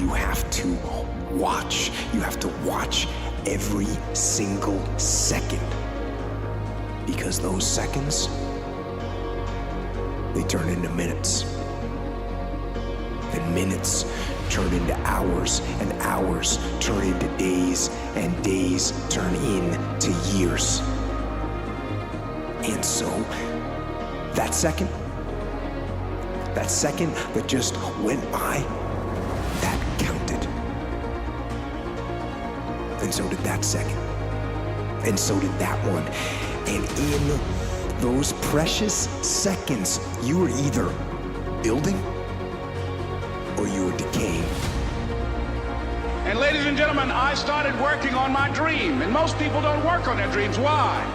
you have to watch. You have to watch every single second. Because those seconds, they turn into minutes. And minutes turn into hours, and hours turn into days, and days turn into years. And so, that second that just went by, that counted. And so did that second. And so did that one. And in those precious seconds, you were either building or you were decaying. And ladies and gentlemen, I started working on my dream. And most people don't work on their dreams. Why?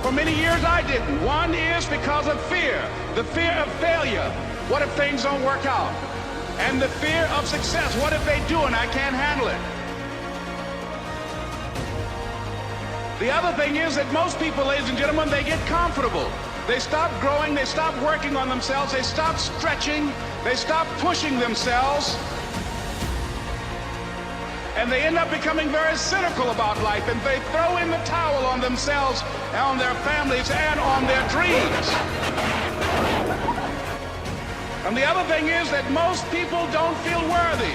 For many years I didn't. One is because of fear. The fear of failure. What if things don't work out? And the fear of success. What if they do and I can't handle it? The other thing is that most people, ladies and gentlemen, they get comfortable. They stop growing, they stop working on themselves, they stop stretching, they stop pushing themselves, and they end up becoming very cynical about life, and they throw in the towel on themselves, on their families, and on their dreams. And the other thing is that most people don't feel worthy.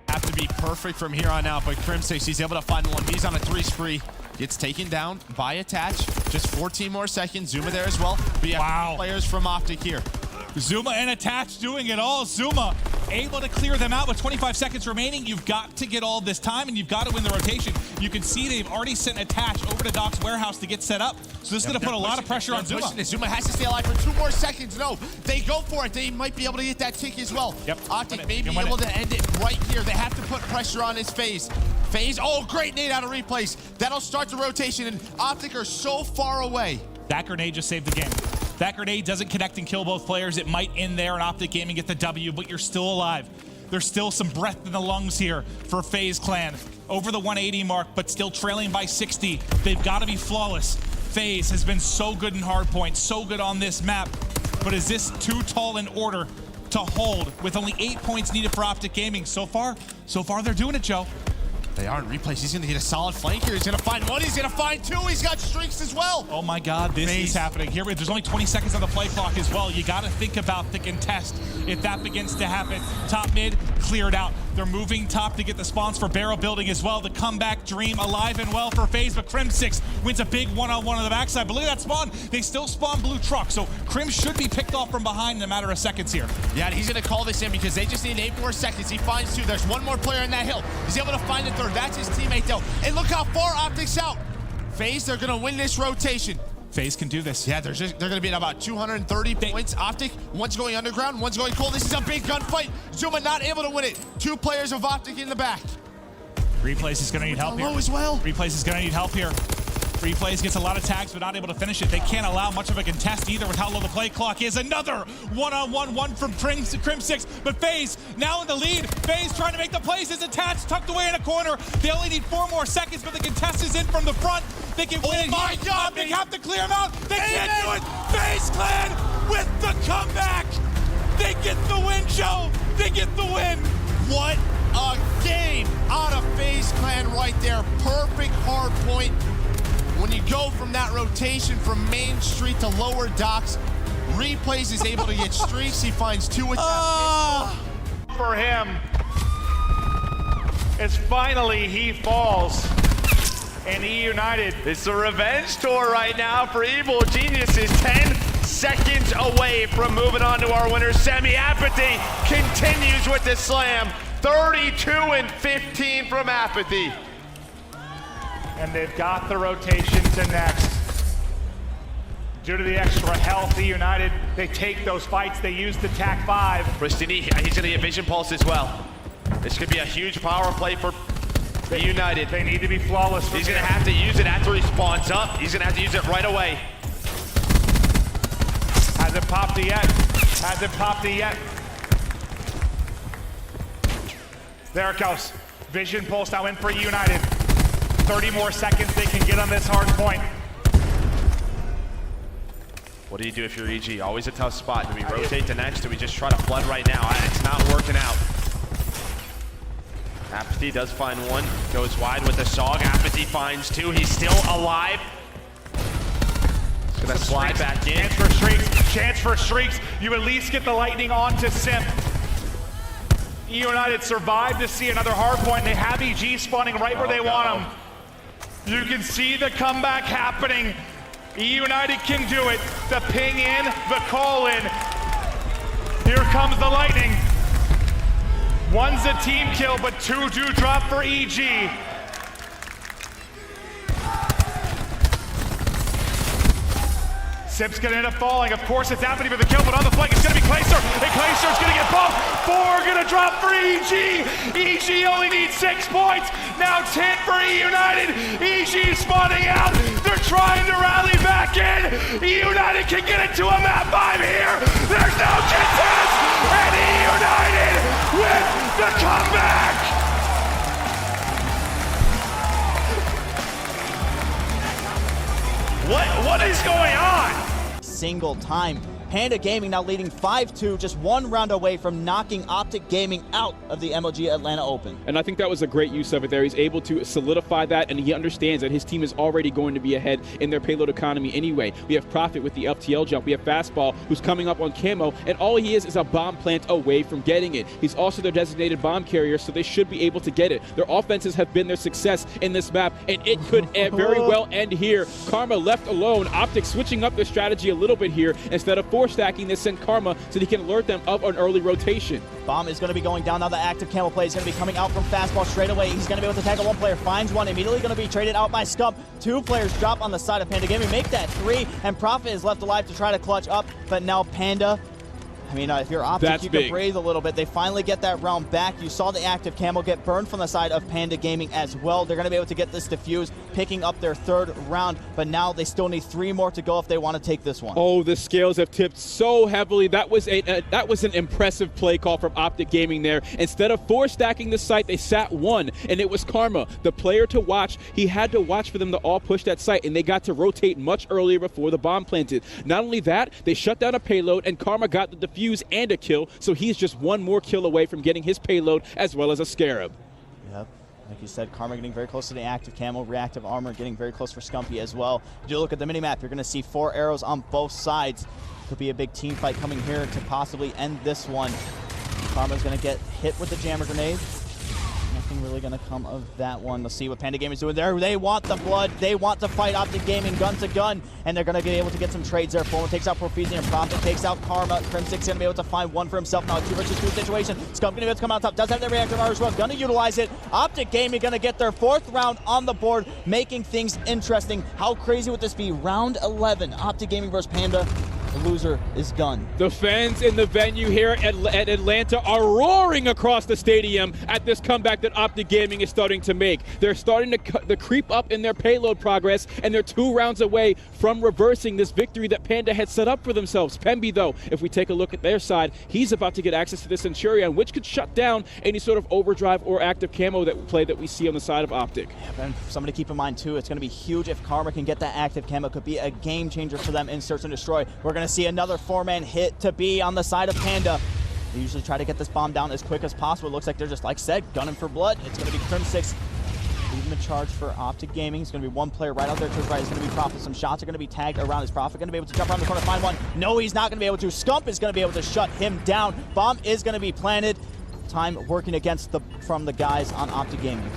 Have to be perfect from here on out, but Crim6, he's able to find the one. He's on a 3 spree. Gets taken down by Attach. Just 14 more seconds. Zuma there as well. We have players from OpTic here. Zuma and Attach doing it all. Zuma able to clear them out with 25 seconds remaining. You've got to get all this time, and you've got to win the rotation. You can see they've already sent Attach over to Doc's warehouse to get set up. So this is going to put a lot of pressure on Zuma. Zuma has to stay alive for 2 more seconds. No, they go for it. They might be able to get that tick as well. Yep. OpTic may be able to end it right here. They have to put pressure on his FaZe. FaZe, oh, great nade out of replays. That'll start the rotation, and OpTic are so far away. That grenade just saved the game. That grenade doesn't connect and kill both players. It might end there and OpTic Gaming get the W, but you're still alive. There's still some breath in the lungs here for FaZe Clan. Over the 180 mark, but still trailing by 60. They've got to be flawless. FaZe has been so good in Hardpoint, so good on this map. But is this too tall in order to hold with only 8 points needed for OpTic Gaming? So far they're doing it, Joe. They are in replays. He's going to get a solid flank here. He's going to find one. He's going to find 2. He's got streaks as well. Oh my God, this is happening. Here, there's only 20 seconds on the play clock as well. You got to think about the contest if that begins to happen. Top mid, cleared out. They're moving top to get the spawns for barrel building as well. The comeback dream alive and well for FaZe, but Crim6 wins a big one-on-one on the backside. But look at that spawn. They still spawn blue truck, so Crim should be picked off from behind in a matter of seconds here. Yeah, and he's going to call this in because they just need 8 more seconds. He finds 2. There's 1 more player in that hill. He's able to find the 3rd. That's his teammate, though. And look how far OpTic's out. FaZe, they're going to win this rotation. FaZe can do this. Yeah, they're going to be at about 230 points. OpTic, one's going underground, one's going cool. This is a big gunfight. Zuma not able to win it. 2 players of OpTic in the back. Replays is going to need help here. As well. Replays is going to need help here. Replays gets a lot of tags, but not able to finish it. They can't allow much of a contest either with how low the play clock is. Another one-on-one from Crim6, but FaZe now in the lead. FaZe trying to make the plays. Is Attached tucked away in a corner. They only need 4 more seconds, but the contest is in from the front. They can win it. My God, they have to clear him out. They can't do it. FaZe Clan with the comeback. They get the win, Joe. They get the win. What a game out of FaZe Clan right there. Perfect hard point. When you go from that rotation from Main Street to Lower Docks, Replays is able to get streaks. He finds 2 with that pistol. For him, as finally he falls. And Eunited, it's a revenge tour right now for Evil Geniuses. 10 seconds away from moving on to our winner. Semi Apathy continues with the slam. 32 and 15 from Apathy. And they've got the rotation to next. Due to the extra health, United, they take those fights. They use the TAC 5. Pristini, he's gonna get Vision Pulse as well. This could be a huge power play for United. They need to be flawless. He's gonna have to use it after he spawns up. He's gonna have to use it right away. Hasn't popped it yet. Hasn't popped it yet. There it goes. Vision Pulse now in for United. 30 more seconds they can get on this hard point. What do you do if you're EG? Always a tough spot. Do we rotate to next? Do we just try to flood right now? It's not working out. S&D does find one, goes wide with the Sog. Apathy finds two, he's still alive. He's gonna slide back in. Chance for streaks. You at least get the lightning onto Simp. Eunited survived to see another hard point, and they have EG spawning right where they want them. You can see the comeback happening. Eunited can do it. The ping in, the call in. Here comes the lightning. One's a team kill, but two do drop for EG. Simp's gonna end up falling. Of course, it's happening for the kill, but on the flank, it's gonna be Clayster. And Clayster's gonna get bumped. 4 gonna drop for EG. EG only needs 6 points. Now 10 for Eunited. EG spawning out. They're trying to rally back in. Eunited can get it to a map 5 here. There's no contest. And Eunited with the comeback. What is going on? Single time. Pnda Gaming now leading 5-2, just 1 round away from knocking OpTic Gaming out of the MLG Atlanta Open. And I think that was a great use of it there. He's able to solidify that, and he understands that his team is already going to be ahead in their payload economy anyway. We have Profit with the FTL jump. We have Fastball, who's coming up on camo, and all he is a bomb plant away from getting it. He's also their designated bomb carrier, so they should be able to get it. Their offenses have been their success in this map, and it could very well end here. Karma left alone. OpTic switching up their strategy a little bit here. Instead of 4-stacking, they send Karma so he can alert them of an early rotation. Bomb is going to be going down. Now the active camo play is going to be coming out from Fastball straight away. He's going to be able to tackle 1 player, finds one, immediately going to be traded out by Scump. 2 players drop on the side of Pnda Gaming, make that 3, and Profit is left alive to try to clutch up, but now Pnda, I mean, if you're OpTic, you can breathe a little bit. They finally get that round back. You saw the active camo get burned from the side of Pnda Gaming as well. They're going to be able to get this defuse, picking up their 3rd round, but now they still need 3 more to go if they want to take this one. Oh, the scales have tipped so heavily. That was an impressive play call from OpTic Gaming there. Instead of 4-stacking the site, they sat 1, and it was Karma, the player to watch. He had to watch for them to all push that site, and they got to rotate much earlier before the bomb planted. Not only that, they shut down a payload, and Karma got the defuse and a kill, so he's just 1 more kill away from getting his payload as well as a Scarab. Yep. Like you said, Karma getting very close to the active camo, reactive armor getting very close for Scumpy as well. If you look at the minimap, you're going to see 4 arrows on both sides. Could be a big team fight coming here to possibly end this one. Karma's going to get hit with the jammer grenade. Nothing really going to come of that one. Let's see what Pnda Gaming is doing there. They want the blood. They want to fight OpTic Gaming gun to gun, and they're going to be able to get some trades there. Fulman takes out Profizian, and Profit takes out Karma. Crimsic's going to be able to find 1 for himself now. 2 versus 2 situation. Scump going to be able to come out top. Does have the reactive armor as well. Going to utilize it. OpTic Gaming going to get their 4th round on the board, making things interesting. How crazy would this be? Round 11. OpTic Gaming versus Pnda. The loser is done. The fans in the venue here at Atlanta are roaring across the stadium at this comeback that OpTic Gaming is starting to make. They're starting to creep up in their payload progress, and they're 2 rounds away from reversing this victory that Pnda had set up for themselves. Pemby, though, if we take a look at their side, he's about to get access to the Centurion, which could shut down any sort of overdrive or active camo that we see on the side of OpTic. Yeah, and something to keep in mind, too, it's going to be huge if Karma can get that active camo. It could be a game changer for them in Search and Destroy. We're going to see another 4-man hit to be on the side of Pnda. They usually try to get this bomb down as quick as possible. It looks like they're just, like said, gunning for blood. It's going to be Crim6 leading the charge for OpTic Gaming. It's going to be 1 player right out there to his right. It's going to be Profit. Some shots are going to be tagged around his Profit. Going to be able to jump around the corner, find one. No, he's not going to be able to. Scump is going to be able to shut him down. Bomb is going to be planted. Time working against from the guys on OpTic Gaming.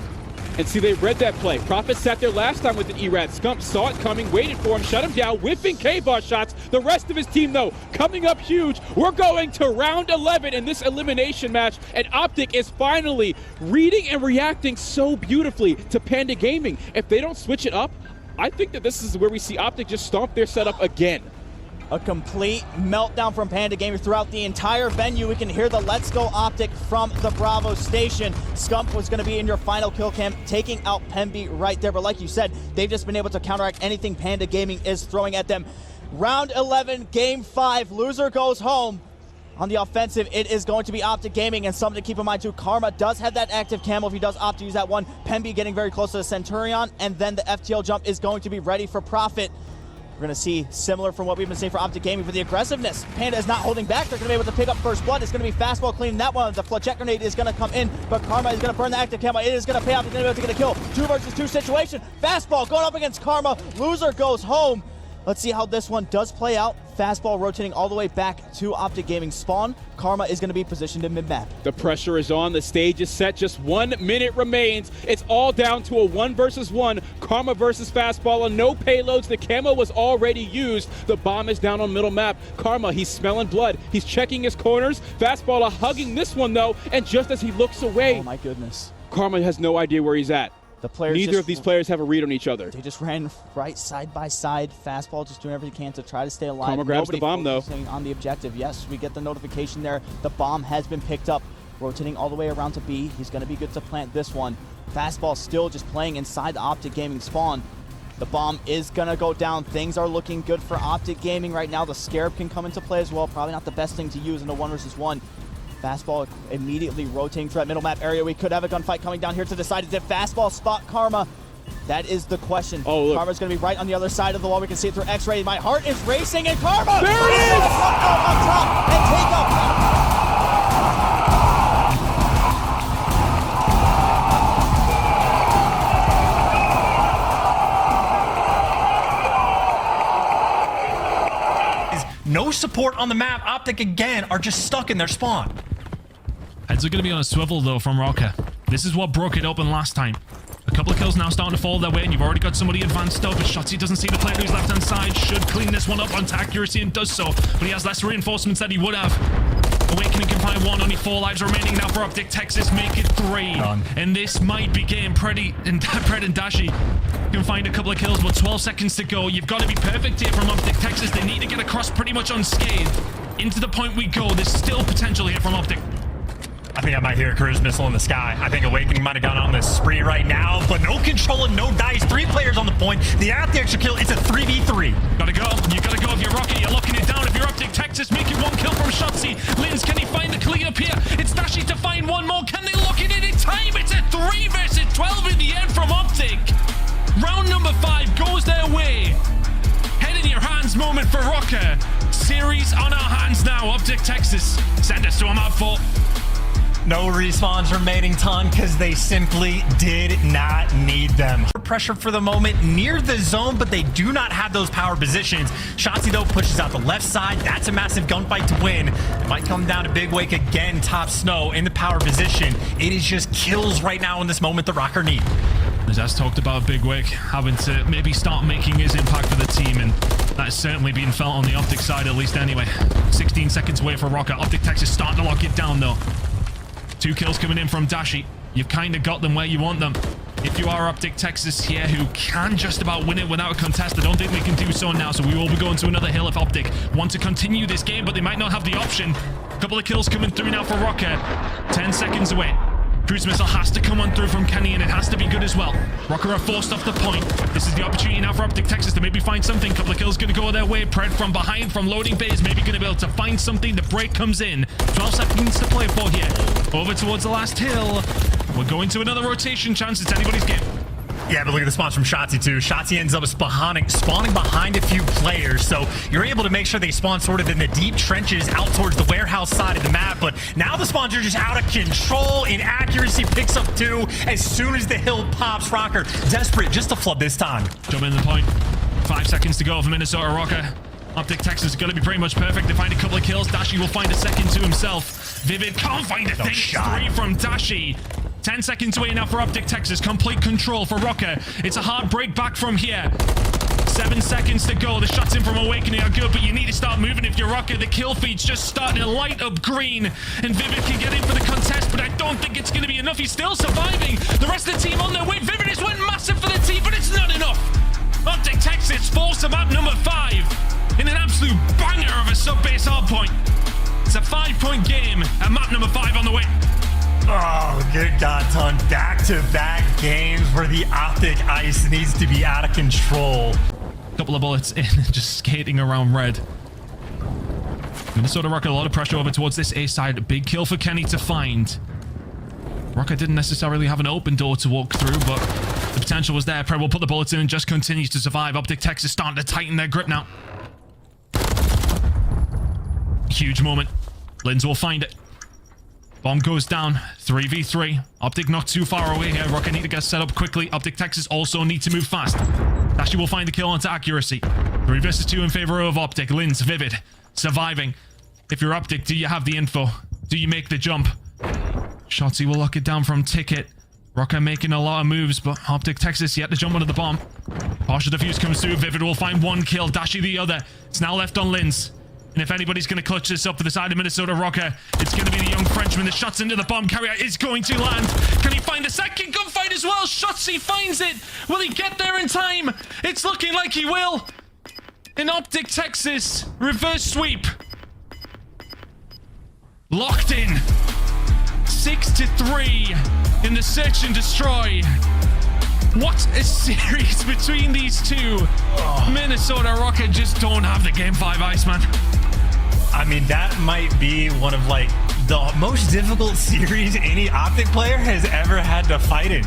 And see, they read that play. Profit sat there last time with an ERAD. Scump saw it coming, waited for him, shut him down, whipping K-bar shots. The rest of his team, though, coming up huge. We're going to round 11 in this elimination match, and OpTic is finally reading and reacting so beautifully to Pnda Gaming. If they don't switch it up, I think that this is where we see OpTic just stomp their setup again. A complete meltdown from Pnda Gaming throughout the entire venue. We can hear the Let's Go OpTic from the Bravo station. Scump was going to be in your final kill cam, taking out Pemby right there. But like you said, they've just been able to counteract anything Pnda Gaming is throwing at them. Round 11, game 5, loser goes home. On the offensive, it is going to be OpTic Gaming, and something to keep in mind too, Karma does have that active camo if he does opt to use that one. Pemby getting very close to the Centurion, and then the FTL jump is going to be ready for Profit. We're going to see similar from what we've been seeing for OpTic Gaming for the aggressiveness. Pnda is not holding back. They're going to be able to pick up first blood. It's going to be fastball cleaning that one. The flechette grenade is going to come in, but Karma is going to burn the active camo. It is going to pay off. He's going to be able to get a kill. 2 versus 2 situation. Fastball going up against Karma. Loser goes home. Let's see how this one does play out. Fastball rotating all the way back to OpTic Gaming spawn. Karma is going to be positioned in mid-map. The pressure is on. The stage is set. Just 1 minute remains. It's all down to a 1 versus 1. Karma versus Fastball and no payloads. The camo was already used. The bomb is down on middle map. Karma, he's smelling blood. He's checking his corners. Fastball hugging this one, though. And just as he looks away, oh my goodness, Karma has no idea where he's at. The players Neither of these players have a read on each other. They just ran right side by side. Fastball just doing everything he can to try to stay alive. Karma grabs the bomb, though. On the objective. Yes, we get the notification there. The bomb has been picked up. Rotating all the way around to B. He's going to be good to plant this one. Fastball still just playing inside the OpTic Gaming spawn. The bomb is going to go down. Things are looking good for OpTic Gaming right now. The Scarab can come into play as well. Probably not the best thing to use in a 1 versus 1. Fastball immediately rotating through that middle map area. We could have a gunfight coming down here to decide. Did Fastball spot Karma? That is the question. Oh, look. Karma's going to be right on the other side of the wall. We can see it through X-ray. My heart is racing, and Karma! There it is! Up top and take up. No support on the map. OpTic again are just stuck in their spawn. Heads are going to be on a swivel though from Rokkr. This is what broke it open last time. A couple of kills now starting to fall their way, and you've already got somebody advanced up. But Shotzi doesn't see the player who's left hand side. Should clean this one up onto accuracy and does so, but he has less reinforcements than he would have. Awakening can find 1, only 4 lives remaining now for OpTic Texas. Make it 3. And this might be game. Pred and Dashi can find a couple of kills, but 12 seconds to go. You've got to be perfect here from OpTic Texas. They need to get across pretty much unscathed. Into the point we go. There's still potential here from OpTic. I think I might hear a cruise missile in the sky. I think Awakening might have gone on this spree right now, but no control and no dice. 3 players on the point. They have the extra kill. It's a 3v3. Gotta go. You gotta go. If you're Rokkr, you're locking it down. If you're OpTic Texas, making 1 kill from Shotzi. Linz, can he find the clean up here? It's Dashi to find 1 more. Can they lock it in time? It's a 3 versus 12 in the end from OpTic. Round number 5 goes their way. Head in your hands moment for Rokkr. Series on our hands now. OpTic Texas. Send us to a map 4. No respawns remaining, Ton, because they simply did not need them. Pressure for the moment near the zone, but they do not have those power positions. Shotzi, though, pushes out the left side. That's a massive gunfight to win. It might come down to Big Wake again, top snow in the power position. It is just kills right now in this moment the Rokkr need. As talked about, Big Wake having to maybe start making his impact for the team, and that's certainly being felt on the OpTic side, at least anyway. 16 seconds away for Rokkr. OpTic Texas starting to lock it down, though. 2 kills coming in from Dashi. You've kind of got them where you want them. If you are OpTic Texas here, who can just about win it without a contest, I don't think they can do so now, so we will be going to another hill if OpTic want to continue this game, but they might not have the option. A couple of kills coming through now for Rokkr. 10 seconds away. Cruise missile has to come on through from Kenny, and it has to be good as well. Rokkr are forced off the point. This is the opportunity now for OpTic Texas to maybe find something. Couple of kills going to go their way. Pred from behind, from loading bay, is maybe going to be able to find something. The break comes in. 12 seconds to play for here. Over towards the last hill. We're going to another rotation chance. It's anybody's game. Yeah, but look at the spawns from Shotzi, too. Shotzi ends up spawning behind a few players, so you're able to make sure they spawn sort of in the deep trenches out towards the warehouse side of the map, but now the spawns are just out of control. Inaccuracy picks up 2 as soon as the hill pops. Rokkr desperate just to flood this time. Jump in the point. 5 seconds to go for Minnesota Rokkr. OpTic Texas is going to be pretty much perfect. They find a couple of kills. Dashi will find a second to himself. Vivid can't find a thing. 3 from Dashi. 10 seconds away now for OpTic Texas. Complete control for Rokkr. It's a hard break back from here. 7 seconds to go. The shots in from Awakening are good, but you need to start moving if you're Rokkr. The kill feed's just starting to light up green, and Vivid can get in for the contest, but I don't think it's going to be enough. He's still surviving. The rest of the team on their way. Vivid has went massive for the team, but it's not enough. OpTic Texas falls to map number 5 in an absolute banger of a sub-base hardpoint. It's a 5-point game, and map number 5 on the way. Oh, good God, Ton. Back-to-back games where the OpTic ice needs to be out of control. Couple of bullets in, just skating around red. Minnesota Rokkr, a lot of pressure over towards this A side. Big kill for Kenny to find. Rokkr didn't necessarily have an open door to walk through, but The potential was there. Pre will put the bullets in and just continues to survive. OpTic Texas starting to tighten their grip now. Huge moment. Linz will find it. Bomb goes down. 3v3. OpTic not too far away here. Rokkr need to get set up quickly. OpTic Texas also need to move fast. Dashy will find the kill onto accuracy. 3 versus 2 in favor of OpTic. Linz, Vivid, surviving. If you're OpTic, do you have the info? Do you make the jump? Shotzzy will lock it down from Ticket. Rokkr making a lot of moves, but OpTic Texas yet to jump onto the bomb. Partial defuse comes through. Vivid will find 1 kill. Dashy the other. It's now left on Linz. And if anybody's going to clutch this up for the side of Minnesota Rokkr, it's going to be the young Frenchman that shots into the bomb carrier. Is going to land. Can he find a second gunfight as well? Shotzzy finds it. Will he get there in time? It's looking like he will. In OpTic Texas, reverse sweep. Locked in. 6-3 in the search and destroy. What a series between these two. Minnesota Rokkr just don't have the Game 5 ice, man. I mean, that might be one of like the most difficult series any OpTic player has ever had to fight in.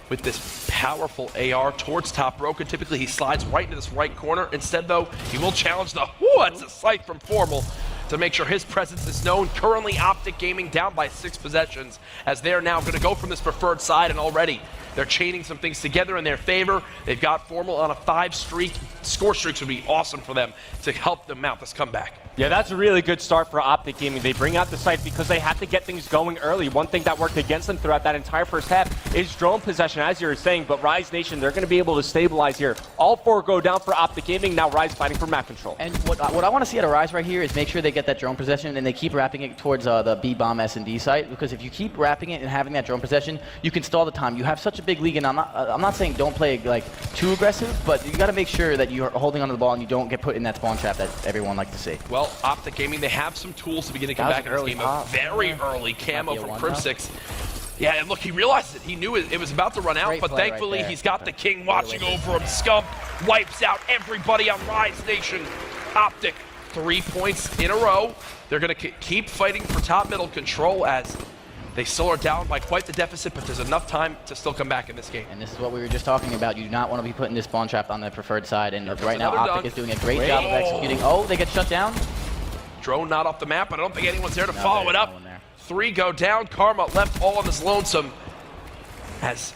With this powerful AR towards top Rokkr, typically he slides right into this right corner. Instead, though, he will challenge the that's a sight from Formal to make sure his presence is known. Currently, OpTic Gaming down by 6 possessions as they're now going to go from this preferred side, and already they're chaining some things together in their favor. They've got Formal on a 5 streak. Score streaks would be awesome for them to help them mount this comeback. Yeah, that's a really good start for OpTic Gaming. They bring out the site because they have to get things going early. One thing that worked against them throughout that entire first half is drone possession, as you were saying, but Rise Nation, they're going to be able to stabilize here. All 4 go down for OpTic Gaming, now Rise fighting for map control. And what I want to see out of Rise right here is make sure they get that drone possession and they keep wrapping it towards the B-bomb S&D site, because if you keep wrapping it and having that drone possession, you can stall the time. You have such a big league, and I'm not saying don't play like too aggressive, but you got to make sure that you're holding onto the ball and you don't get put in that spawn trap that everyone likes to see. Well, OpTic Gaming, they have some tools to begin to come back in this game. A very early camo from Crimsix. Yeah, and look, he realized it. He knew it was about to run out, but thankfully he's got the king watching over him. Scump wipes out everybody on Rise Nation. OpTic, 3 points in a row. They're going to keep fighting for top middle control as they still are down by quite the deficit, but there's enough time to still come back in this game. And this is what we were just talking about. You do not want to be putting this spawn trap on the preferred side, and right now OpTic is doing a great job of executing. Oh, they get shut down. Drone not off the map, but I don't think anyone's there to follow it up. 3 go down. Karma left all on this lonesome as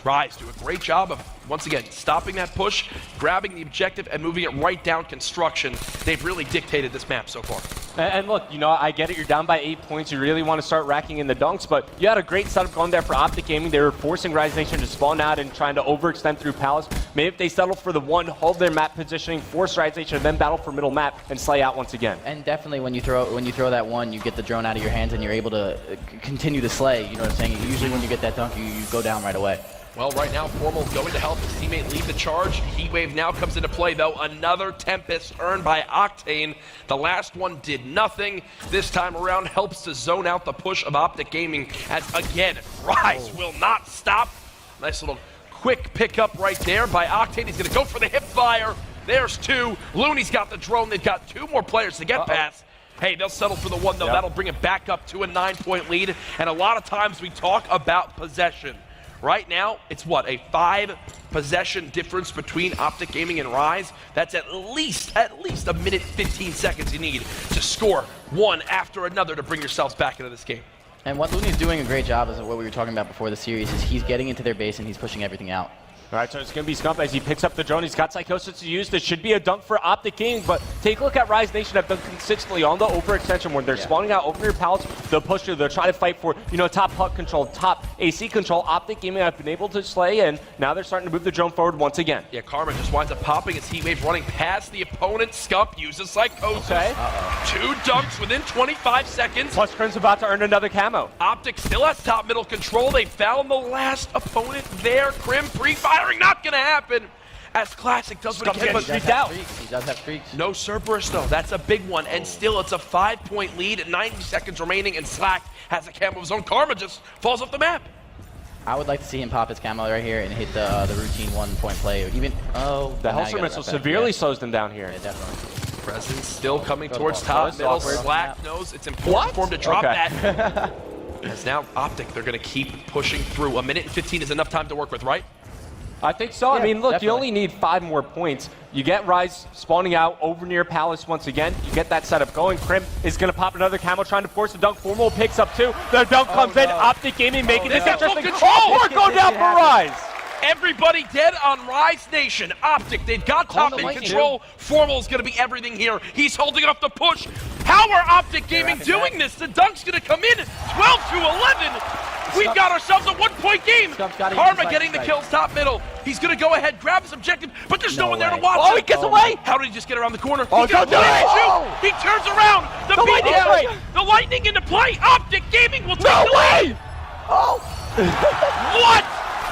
Rise do a great job of, once again, stopping that push, grabbing the objective, and moving it right down construction. They've really dictated this map so far. And look, you know, I get it, you're down by 8 points, you really want to start racking in the dunks, but you had a great setup going there for OpTic Gaming. They were forcing Rise Nation to spawn out and trying to overextend through Palace. Maybe if they settle for the 1, hold their map positioning, force Rise Nation, and then battle for middle map and slay out once again. And definitely when you throw that 1, you get the drone out of your hands and you're able to continue to slay, you know what I'm saying? Usually when you get that dunk, you go down right away. Well, right now, Formal going to help his teammate lead the charge. Heatwave now comes into play, though. Another Tempest earned by Octane. The last one did nothing. This time around, helps to zone out the push of OpTic Gaming as, again, Rise will not stop. Nice little quick pickup right there by Octane. He's going to go for the hip fire. There's 2. Looney's got the drone. They've got 2 more players to get past. Hey, they'll settle for the 1, though. That'll bring it back up to a 9-point lead. And a lot of times we talk about possession. Right now, it's what, a 5 possession difference between OpTic Gaming and Rise? That's at least a minute 15 seconds you need to score one after another to bring yourselves back into this game. And what Looney's doing a great job is what we were talking about before the series is he's getting into their base and he's pushing everything out. All right, so it's going to be Scump as he picks up the drone. He's got Psychosis to use. This should be a dunk for OpTic Gaming, but take a look at Rise Nation have done consistently on the overextension when they're spawning out over your palace, the pusher, they're trying to fight for, you know, top HUD control, top AC control. OpTic Gaming have been able to slay, and now they're starting to move the drone forward once again. Yeah, Karma just winds up popping as Heatwave running past the opponent. Scump uses Psychosis. Okay. 2 dunks within 25 seconds. Plus, Crim's about to earn another camo. OpTic still has top middle control. They found the last opponent there. Crim pre-firing, not going to happen. As Classic does what he can, but He does have streaks. no Cerberus though. That's a big one, and still it's a 5-point lead at 90 seconds remaining, and Slack has a camo of his own. Karma just falls off the map. I would like to see him pop his camo right here and hit the routine 1-point play. Or even the Hellstorm missile severely slows them down here. Yeah, definitely. Presence still coming towards top middle. Slack knows it's important for him to drop that. As now OpTic, they're going to keep pushing through. A minute and 15 is enough time to work with, right? I think so. Yeah, I mean, look, definitely. you only need 5 more points. You get Rise spawning out over near Palace once again. You get that setup going. Crim is going to pop another camo, trying to force the dunk. Formal picks up 2. The dunk comes in. OpTic Gaming making this interesting. Control. Oh, 4 go down for Rise. Everybody dead on Rise Nation. OpTic, they've got top in control. Formal's going to be everything here. He's holding off the push. How are OpTic Gaming doing this? The dunk's going to come in. 12 to 11. We've got ourselves a 1-point game. Karma getting the kills top middle. He's going to go ahead, grab his objective, but there's no one there to watch him. Oh, he gets away. How did he just get around the corner? Oh, don't do it. Shoot. He turns around. The lightning into play. OpTic Gaming will take the lead. Oh. What?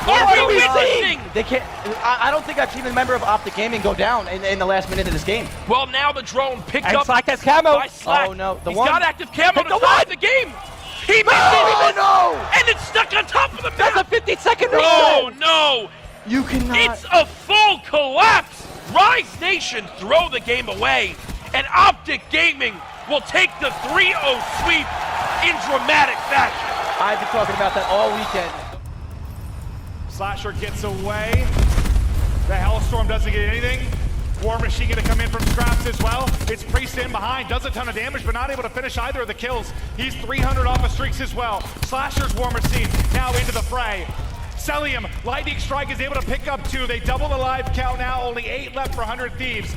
Are we witnessing? They can't. I don't think I've seen a member of OpTic Gaming go down in the last minute of this game. Well, now the drone picked And up Slack has camo. by Slack. Oh no, He's got active camo to start the game. He missed it. Oh no! And it's stuck on top of the map. That's a 50-second reset. Oh no! You cannot. It's a full collapse. Rise Nation throw the game away, and OpTic Gaming will take the 3-0 sweep in dramatic fashion. I've been talking about that all weekend. Slasher gets away. The Hellstorm doesn't get anything. War Machine gonna come in from scraps as well. It's Priest in behind, does a ton of damage, but not able to finish either of the kills. He's 300 off of streaks as well. Slasher's War Machine now into the fray. Celium, Lightning Strike is able to pick up 2. They double the live count now, only 8 left for 100 Thieves.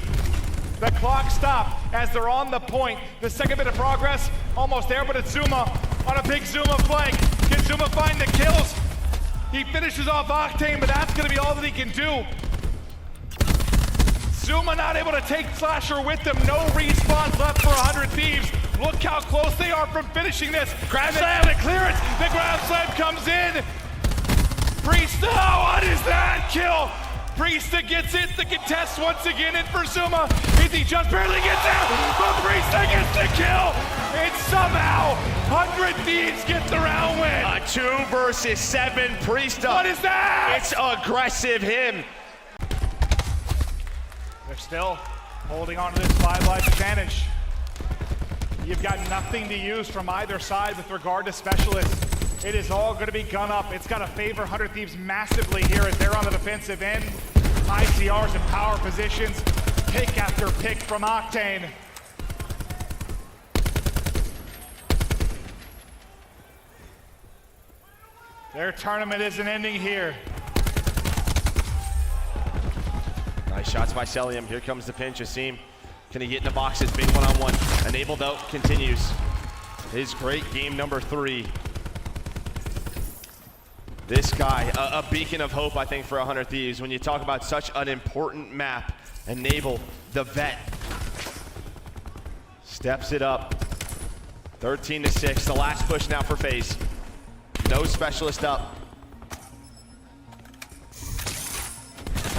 The clock stopped as they're on the point. The second bit of progress, almost there, but it's Zuma on a big Zuma flank. Can Zuma find the kills? He finishes off Octane, but that's gonna be all that he can do. Zuma not able to take Slasher with them. No respawns left for 100 Thieves. Look how close they are from finishing this. Grab slam, the clearance. The grab slam comes in. Priesta, what is that kill? Priesta gets it. The contest once again in for Zuma. He just barely gets out, but Priesta gets the kill. And somehow, 100 Thieves get the round win. A 2 versus 7 Priesta. What is that? It's aggressive him. They're still holding on to this 5 life advantage. You've got nothing to use from either side with regard to specialists. It is all going to be gun up. It's got to favor 100 Thieves massively here as they're on the defensive end. ICRs in power positions. Pick after pick from Octane. Their tournament isn't ending here. Nice shots by Celium. Here comes the pinch. Asim, can he get in the boxes? Big one-on-one. Enabled out continues. His great game number 3. This guy, a beacon of hope, I think, for 100 Thieves. When you talk about such an important map, Enable, the vet, steps it up. 13-6, the last push now for FaZe. No specialist up.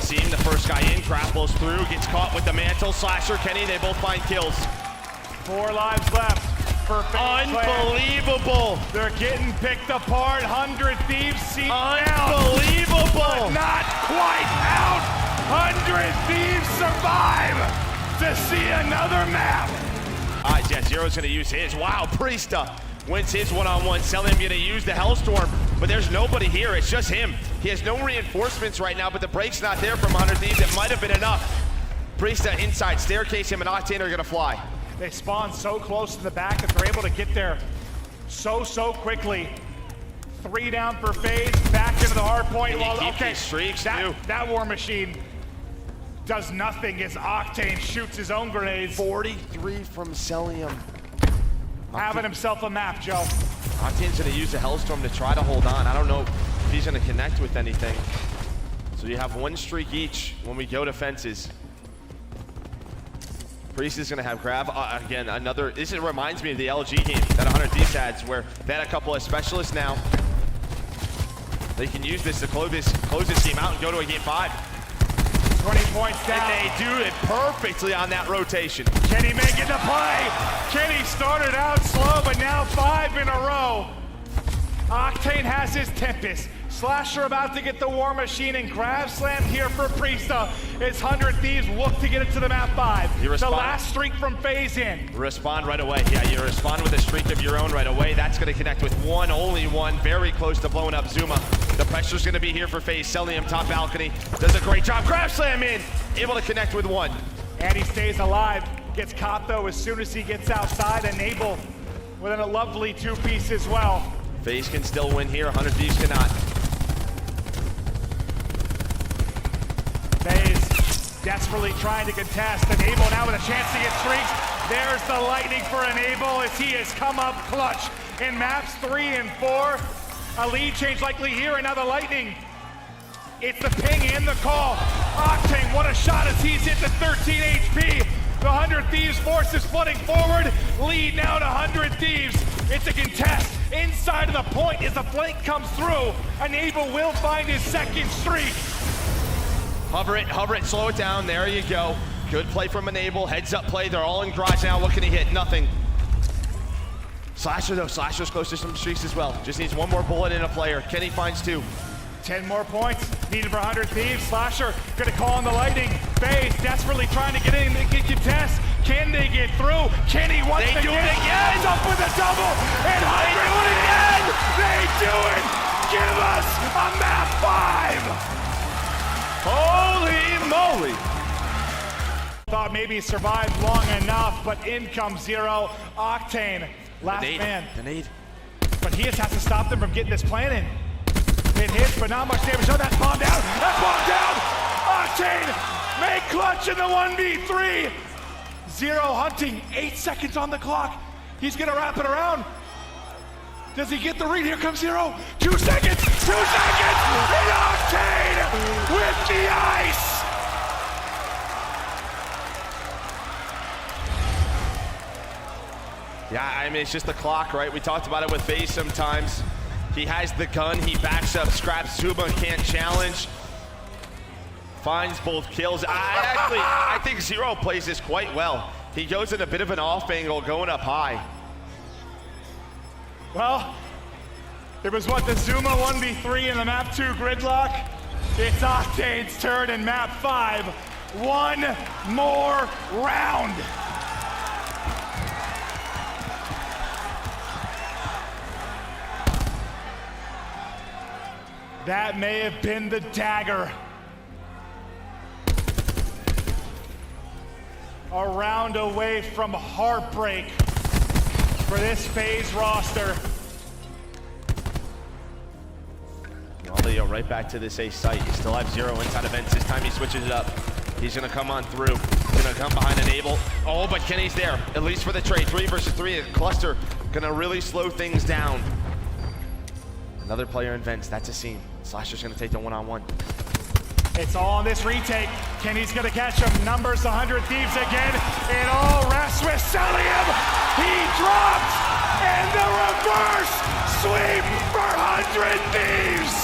Seeing the first guy in, grapples through, gets caught with the mantle. Slasher, Kenny, they both find kills. 4 lives left for FaZe. Unbelievable. They're getting picked apart. 100 Thieves see Unbelievable. but not quite out. 100 Thieves survive to see another map. All right, yeah, Zero's gonna use his. Wow, Priesta wins his one-on-one. Celium gonna use the Hellstorm, but there's nobody here. It's just him. He has no reinforcements right now, but the break's not there from 100 Thieves. It might have been enough. Priesta inside, staircase him, and Octane are gonna fly. They spawn so close to the back that they're able to get there so quickly. 3 down for FaZe, back into the hard point. Well, okay, streaks too. That War Machine does nothing as Octane shoots his own grenades. 43 from Celium. Having himself a map, Joe. Octane's gonna use the Hellstorm to try to hold on. I don't know if he's gonna connect with anything. So you have 1 streak each when we go to fences. Priest is gonna have grab. Again, another, this reminds me of the LG game that 100 Thieves had, where they had a couple of specialists now. They can use this to close this game out and go to a game 5. 20 points down. And they do it perfectly on that rotation. Kenny making the play. Kenny started out slow, but now 5 in a row. Octane has his Tempest. Slasher about to get the War Machine, and grab slam here for Priesta. It's 100 Thieves look to get it to the map 5. The last streak from FaZe in. Respond right away. Yeah, you respond with a streak of your own right away. That's going to connect with one, only one. Very close to blowing up Zuma. The pressure's going to be here for FaZe. Celium top balcony. Does a great job. Grab slam in. Able to connect with one. And he stays alive. Gets caught though as soon as he gets outside. Enable within a lovely 2-piece as well. FaZe can still win here. 100 Thieves cannot. FaZe desperately trying to contest. Enable now with a chance to get streaks. There's the lightning for Enable as he has come up clutch in maps 3 and 4. A lead change likely here, and now the lightning. It's the ping and the call. Octane, what a shot as he's hit the 13 HP. The 100 Thieves force is flooding forward. Lead now to 100 Thieves. It's a contest inside of the point as the flank comes through. Enable will find his second streak. Hover it, slow it down. There you go. Good play from Enable. Heads up play. They're all in garage now. What can he hit? Nothing. Slasher though. Slasher's close to some streaks as well. Just needs one more bullet in a player. Kenny finds 2. 10 more points needed for 100 Thieves. Slasher gonna call on the lightning. FaZe desperately trying to get in and get contest. Can they get through? Kenny once again. They do it again. It's up with a double. And 100 do it again. They do it. Give us a map 5. Holy moly. Thought maybe he survived long enough, but in comes Zero. Octane, last man. The nade. But he just has to stop them from getting this plan in. It hits, but not much damage. Oh, that's bomb down. That's bomb down. Octane, make clutch in the 1v3. Zero hunting, 8 seconds on the clock. He's gonna wrap it around. Does he get the read? Here comes Zero. 2 seconds, 2 seconds. And Octane with the ice. Yeah, I mean, it's just the clock, right? We talked about it with FaZe sometimes. He has the gun, he backs up, scraps Zuma, can't challenge. Finds both kills. I think Zero plays this quite well. He goes in a bit of an off angle, going up high. Well, it was what, the Zuma 1v3 in the map 2 gridlock? It's Octane's turn in map 5. One more round. That may have been the dagger. A round away from heartbreak for this FaZe roster. Well, Leo, right back to this A site. You still have Zero inside events. This time he switches it up. He's gonna come on through. He's gonna come behind Enable. Oh, but Kenny's there, at least for the trade. 3 versus 3, a cluster. Gonna really slow things down. Another player in vents, that's a scene. Slasher's gonna take the one-on-one. It's all on this retake. Kenny's gonna catch him. Numbers 100 Thieves again. It all rests with Celium. He dropped, and the reverse sweep for 100 Thieves.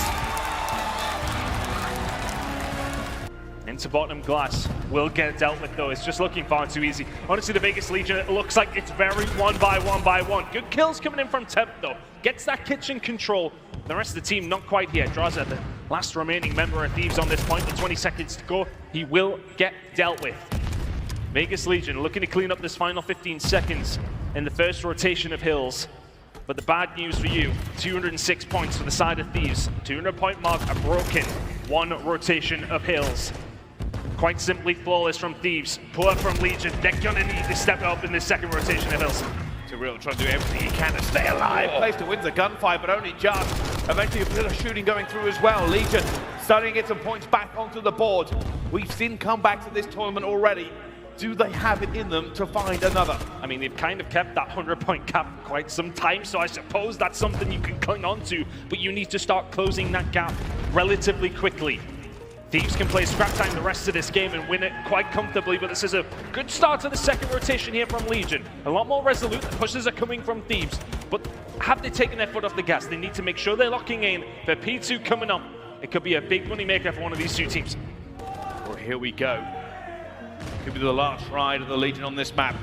Into bottom glass, will get dealt with though. It's just looking far too easy. Honestly, the Vegas Legion, it looks like it's very one by one. Good kills coming in from Temp though. Gets that kitchen control. The rest of the team not quite here. Draws at the last remaining member of Thieves on this point with 20 seconds to go. He will get dealt with. Vegas Legion looking to clean up this final 15 seconds in the first rotation of Hills. But the bad news for you, 206 points for the side of Thieves. 200 point mark, a broken 1 rotation of Hills. Quite simply flawless from Thieves. Poor from Legion. They're gonna need to step up in this second rotation of Hills. Real trying to do everything he can to stay alive. Place to win the gunfight, but only just. Eventually a bit of shooting going through as well. Legion starting to get some points back onto the board. We've seen comebacks at this tournament already. Do they have it in them to find another? I mean, they've kind of kept that 100-point cap for quite some time, so I suppose that's something you can cling on to, but you need to start closing that gap relatively quickly. Thieves can play scrap time the rest of this game and win it quite comfortably, but this is a good start to the second rotation here from Legion. A lot more resolute, the pushes are coming from Thieves, but have they taken their foot off the gas? They need to make sure they're locking in for P2 coming up. It could be a big money maker for one of these two teams. Well, here we go. Could be the last ride of the Legion on this map.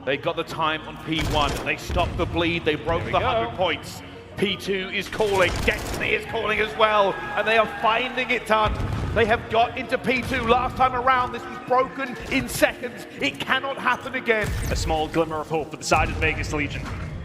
They got the time on P1. They stopped the bleed. They broke the 100 points. P2 is calling, Destiny is calling as well, and they are finding it done. They have got into P2 last time around. This was broken in seconds. It cannot happen again. A small glimmer of hope for the side of Vegas Legion.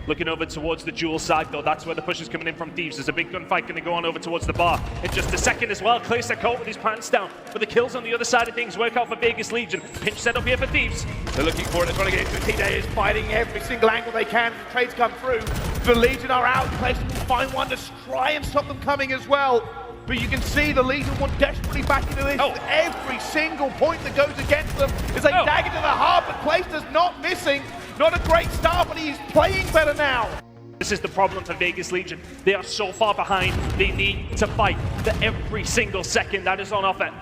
Looking over towards the dual side though, that's where the push is coming in from Thieves. There's a big gunfight going to go on over towards the bar in just a second as well. Clayster caught with his pants down, but the kills on the other side of things work out for Vegas Legion. Pinch set up here for Thieves. They're looking for it, they're trying to get into it. Pnda is fighting every single angle they can. The trades come through. The Legion are out. Clayster will find one to try and stop them coming as well. But you can see the Legion want desperately back into this. Every single point that goes against them is a dagger to the heart, but Clayster's not missing. Not a great start, but he's playing better now. This is the problem for Vegas Legion. They are so far behind. They need to fight for every single second that is on offer.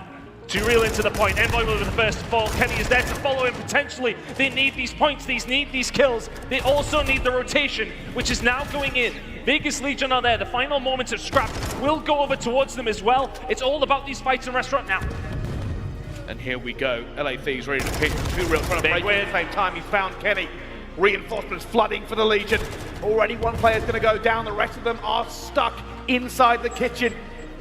To reel into the point, Envoy will be the first to fall. Kenny is there to follow him potentially. They need these points, they need these kills. They also need the rotation, which is now going in. Vegas Legion are there. The final moments of scrap will go over towards them as well. It's all about these fights in restaurant now. And here we go. LA Thieves ready to pick. Two real trying to break at the same time. He found Kenny. Reinforcements flooding for the Legion. Already one player's going to go down. The rest of them are stuck inside the kitchen,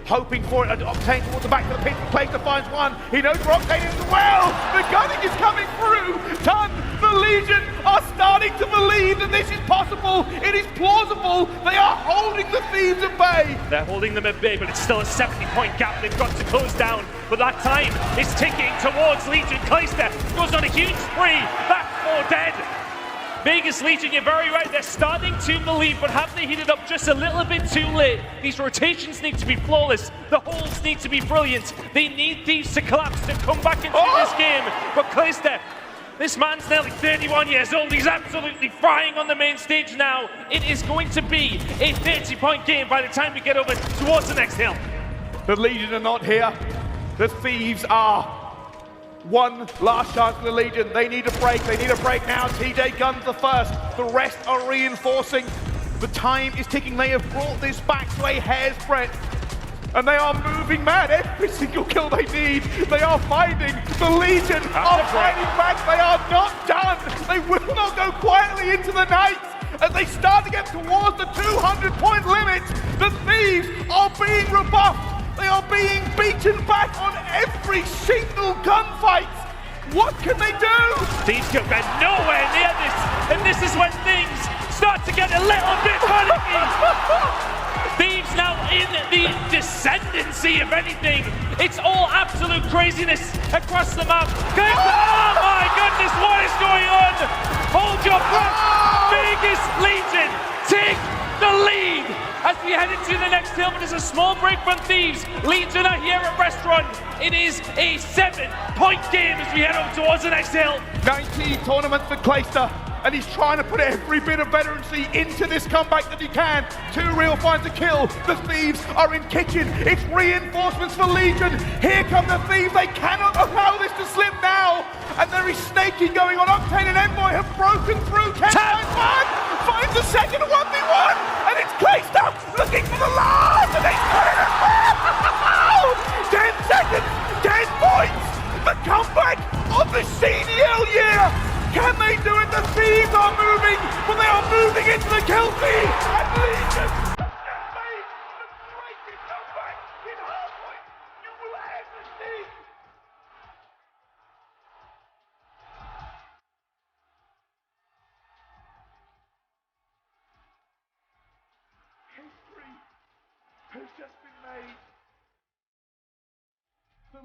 hoping for it. Octane towards the back of the pit. Clayster finds one. He knows where Octane is as well. The gunning is coming through. Done. The Legion are starting to believe that this is possible. It is plausible. They are holding the Thieves at bay. They're holding them at bay, but it's still a 70-point gap they've got to close down. But that time is ticking towards Legion. Clayster goes on a huge spree. That's 4 dead. Vegas Legion, you're very right, they're starting to believe, but have they heated up just a little bit too late? These rotations need to be flawless, the holes need to be brilliant, they need Thieves to collapse to come back into this game. But Clayster, this man's nearly 31 years old, he's absolutely frying on the main stage now. It is going to be a 30-point game by the time we get over towards the next hill. The Legion are not here, the Thieves are. One last chance for the Legion. They need a break. They need a break now. TJ Gunn's the first. The rest are reinforcing. The time is ticking. They have brought this back to a hair's breadth. And they are moving mad. Every single kill they need, they are finding. The Legion are fighting back. They are not done. They will not go quietly into the night. As they start to get towards the 200-point limit, the Thieves are being rebuffed. They are being beaten back on every single gunfight. What can they do? Thieves can get nowhere near this, and this is when things start to get a little bit funny. Thieves now in the descendancy, if anything. It's all absolute craziness across the map. Oh my goodness, what is going on? Hold your breath. Vegas Legion take the lead as we head into the next hill, but it's a small break from Thieves. Legion are here at Restaurant. It is a 7-point game as we head over towards the next hill. 19 tournaments for Clayster, and he's trying to put every bit of veterancy into this comeback that he can. 2 real finds a kill. The Thieves are in kitchen. It's reinforcements for Legion. Here come the Thieves. They cannot allow this to slip now. And there is snaking going on. Octane and Envoy have broken through. Finds the second 1v1, and it's Clayster looking for the last, and he's got it as well. 10 seconds, 10 points. The comeback of the CDL year. Can they do it? The Thieves are moving, but they are moving into the kill feed. And Legion have made the greatest comeback in Hardpoint you will ever see. History has just been made. The